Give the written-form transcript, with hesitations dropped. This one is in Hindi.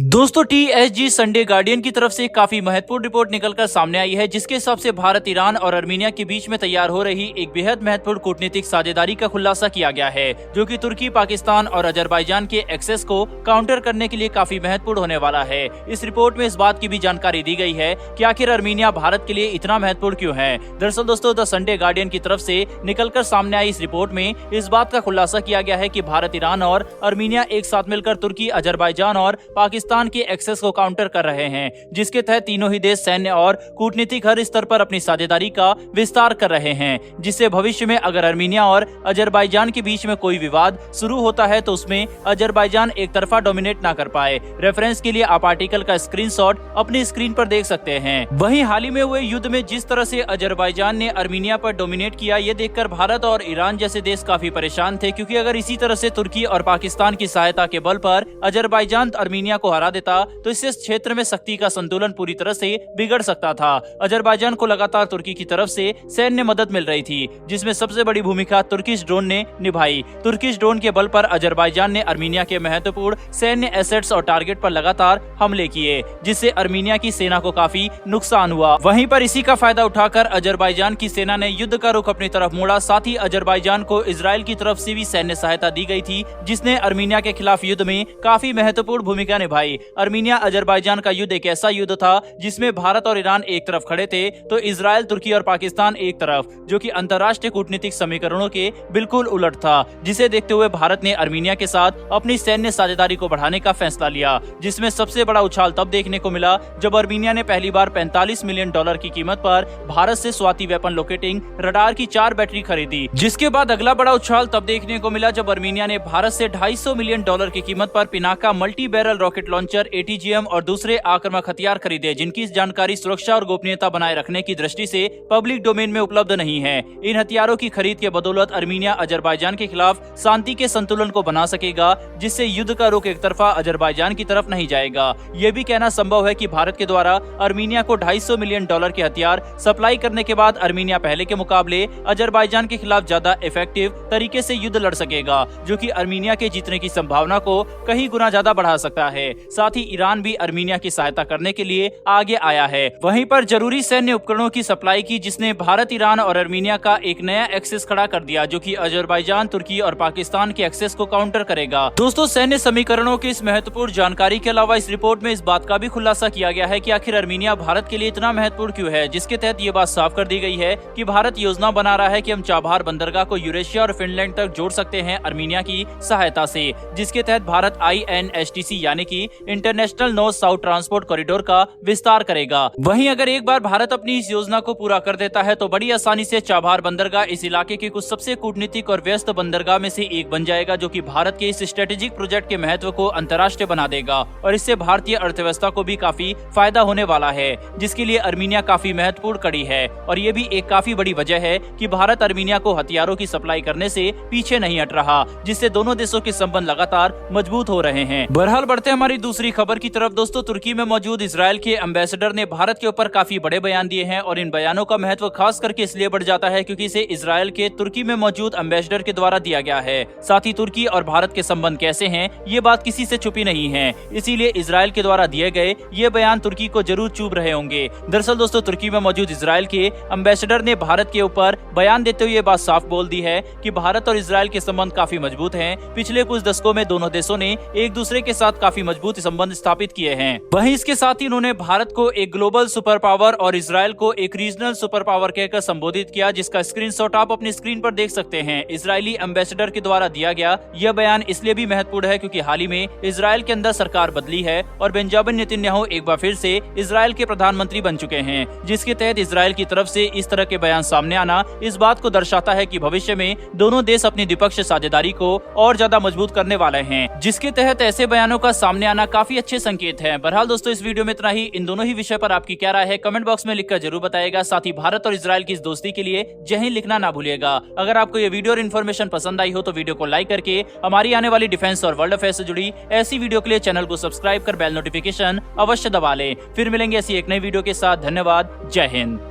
दोस्तों TSG संडे गार्डियन की तरफ से काफी महत्वपूर्ण रिपोर्ट निकलकर सामने आई है, जिसके हिसाब से भारत, ईरान और आर्मीनिया के बीच में तैयार हो रही एक बेहद महत्वपूर्ण कूटनीतिक साझेदारी का खुलासा किया गया है, जो कि तुर्की, पाकिस्तान और अजरबैजान के एक्सेस को काउंटर करने के लिए काफी महत्वपूर्ण होने वाला है। इस रिपोर्ट में इस बात की भी जानकारी दी गई है कि आखिर आर्मीनिया भारत के लिए इतना महत्वपूर्ण क्यों है। दरअसल दोस्तों, द संडे गार्डियन की तरफ से निकलकर सामने आई इस रिपोर्ट में इस बात का खुलासा किया गया है कि भारत, ईरान और आर्मीनिया एक साथ मिलकर तुर्की, अजरबैजान और पाकिस्तान के एक्सेस को काउंटर कर रहे हैं, जिसके तहत तीनों ही देश सैन्य और कूटनीतिक हर स्तर पर अपनी साझेदारी का विस्तार कर रहे हैं, जिससे भविष्य में अगर आर्मीनिया और अजरबैजान के बीच में कोई विवाद शुरू होता है तो उसमें अजरबैजान एक तरफा डोमिनेट ना कर पाए। रेफरेंस के लिए आप आर्टिकल का स्क्रीनशॉट अपनी स्क्रीन पर देख सकते हैं। वहीं हाल ही में हुए युद्ध में जिस तरह से अजरबैजान ने आर्मीनिया पर डोमिनेट किया, ये देखकर भारत और ईरान जैसे देश काफी परेशान थे, क्योंकि अगर इसी तरह से तुर्की और पाकिस्तान की सहायता के बल पर अजरबैजान आर्मीनिया को हरा देता तो इससे क्षेत्र में शक्ति का संतुलन पूरी तरह से बिगड़ सकता था। अजरबैजान को लगातार तुर्की की तरफ से सैन्य मदद मिल रही थी, जिसमें सबसे बड़ी भूमिका तुर्किश ड्रोन ने निभाई। तुर्किश ड्रोन के बल पर अजरबैजान ने आर्मीनिया के महत्वपूर्ण सैन्य एसेट्स और टारगेट पर लगातार हमले किए, जिससे आर्मीनिया की सेना को काफी नुकसान हुआ। वहीं पर इसी का फायदा उठाकर अजरबैजान की सेना ने युद्ध का रुख अपनी तरफ मोड़ा। साथ ही अजरबैजान को इजराइल की तरफ से भी सैन्य सहायता दी गई थी, जिसने आर्मीनिया के खिलाफ युद्ध में काफी महत्वपूर्ण भूमिका निभाई। आर्मीनिया अजरबैजान का युद्ध एक ऐसा युद्ध था जिसमें भारत और ईरान एक तरफ खड़े थे तो इजराइल, तुर्की और पाकिस्तान एक तरफ, जो कि अंतर्राष्ट्रीय कूटनीतिक समीकरणों के बिल्कुल उलट था। जिसे देखते हुए भारत ने आर्मीनिया के साथ अपनी सैन्य साझेदारी को बढ़ाने का फैसला लिया, जिसमें सबसे बड़ा उछाल तब देखने को मिला जब आर्मीनिया ने पहली बार $45 मिलियन की कीमत पर भारत से स्वाति वेपन लोकेटिंग रडार की 4 बैटरी खरीदी। जिसके बाद अगला बड़ा उछाल तब देखने को मिला जब आर्मीनिया ने भारत से $250 मिलियन की कीमत पर Pinaka multi barrel rocket launcher ATGM और दूसरे आक्रामक हथियार खरीदे, जिनकी जानकारी सुरक्षा और गोपनीयता बनाए रखने की दृष्टि से पब्लिक डोमेन में उपलब्ध नहीं है। इन हथियारों की खरीद के बदौलत आर्मीनिया अजरबैजान के खिलाफ शांति के संतुलन को बना सकेगा, जिससे युद्ध का रुख एक तरफा अजरबैजान की तरफ नहीं जाएगा। ये भी कहना संभव है कि भारत के द्वारा आर्मीनिया को $250 मिलियन के हथियार सप्लाई करने के बाद आर्मीनिया पहले के मुकाबले अजरबैजान के खिलाफ ज्यादा इफेक्टिव तरीके से युद्ध लड़ सकेगा, जो कि आर्मीनिया के जीतने की संभावना को कई गुना ज्यादा बढ़ा सकता है। साथ ही ईरान भी आर्मीनिया की सहायता करने के लिए आगे आया है। वहीं पर जरूरी सैन्य उपकरणों की सप्लाई की, जिसने भारत, ईरान और आर्मीनिया का एक नया एक्सेस खड़ा कर दिया, जो कि अजरबैजान, तुर्की और पाकिस्तान के एक्सेस को काउंटर करेगा। दोस्तों, सैन्य समीकरणों की इस महत्वपूर्ण जानकारी के अलावा इस रिपोर्ट में इस बात का भी खुलासा किया गया है कि आखिर आर्मीनिया भारत के लिए इतना महत्वपूर्ण क्यों है, जिसके तहत ये बात साफ कर दी गई है कि भारत योजना बना रहा है कि हम चाबहार बंदरगाह को यूरेशिया और फिनलैंड तक जोड़ सकते हैं आर्मीनिया की सहायता से, जिसके तहत भारत INSTC यानी कि international north south transport corridor का विस्तार करेगा। वहीं अगर एक बार भारत अपनी इस योजना को पूरा कर देता है तो बड़ी आसानी से चाबहार बंदरगाह इस इलाके के कुछ सबसे कूटनीतिक और व्यस्त बंदरगाह में से एक बन जाएगा, जो कि भारत के इस स्ट्रेटेजिक प्रोजेक्ट के महत्व को अंतर्राष्ट्रीय बना देगा और इससे भारतीय अर्थव्यवस्था को भी काफी फायदा होने वाला है, जिसके लिए आर्मीनिया काफी महत्वपूर्ण कड़ी है। और ये भी एक काफी बड़ी वजह है कि भारत आर्मीनिया को हथियारों की सप्लाई करने से पीछे नहीं हट रहा, जिससे दोनों देशों के संबंध लगातार मजबूत हो रहे हैं। बहरहाल बढ़ते हमारी दूसरी खबर की तरफ। दोस्तों, तुर्की में मौजूद इजराइल के एम्बेसडर ने भारत के ऊपर काफी बड़े बयान दिए हैं और इन बयानों का महत्व खास करके इसलिए बढ़ जाता है क्योंकि इसे इजराइल के तुर्की में मौजूद एम्बेसडर के द्वारा दिया गया है। साथ ही तुर्की और भारत के संबंध कैसे हैं, ये बात किसी से छुपी नहीं है, इसीलिए इजराइल के द्वारा दिए गए ये बयान तुर्की को जरूर चुभ रहे होंगे। दरअसल दोस्तों, तुर्की में मौजूद इजराइल के एम्बेसडर ने भारत के ऊपर बयान देते हुए ये बात साफ बोल दी है कि भारत और इजराइल के संबंध काफी मजबूत हैं। पिछले कुछ दशकों में दोनों देशों ने एक दूसरे के साथ काफी मजबूत संबंध स्थापित किए हैं। वहीं इसके साथ ही उन्होंने भारत को एक ग्लोबल सुपर पावर और इजराइल को एक रीजनल सुपर पावर कहकर संबोधित किया, जिसका स्क्रीनशॉट आप अपनी स्क्रीन पर देख सकते हैं। इजरायली एम्बेसडर के द्वारा दिया गया यह बयान इसलिए भी महत्वपूर्ण है क्योंकि हाल ही में इजराइल के अंदर सरकार बदली है और बेंजामिन नेतन्याहू एक बार फिर से इजराइल के प्रधानमंत्री बन चुके हैं, जिसके तहत इजराइल की तरफ से इस तरह के बयान सामने आना इस बात को दर्शाता है कि भविष्य में दोनों देश अपनी द्विपक्षीय साझेदारी को और ज्यादा मजबूत करने वाले हैं, जिसके तहत ऐसे बयानों का सामने आना काफी अच्छे संकेत है। बहरहाल दोस्तों, इस वीडियो में इतना ही। इन दोनों ही विषय पर आपकी क्या राय है कमेंट बॉक्स में लिखकर जरूर बताइएगा। साथ ही भारत और इजराइल की इस दोस्ती के लिए जय हिंद लिखना ना भूलिएगा। अगर आपको ये वीडियो और इन्फॉर्मेशन पसंद आई हो तो वीडियो को लाइक करके हमारी आने वाली डिफेंस और वर्ल्ड अफेयर से जुड़ी ऐसी वीडियो के लिए चैनल को सब्सक्राइब कर बेल नोटिफिकेशन अवश्य दबा लें। फिर मिलेंगे ऐसी एक नई वीडियो के साथ। धन्यवाद। जय हिंद।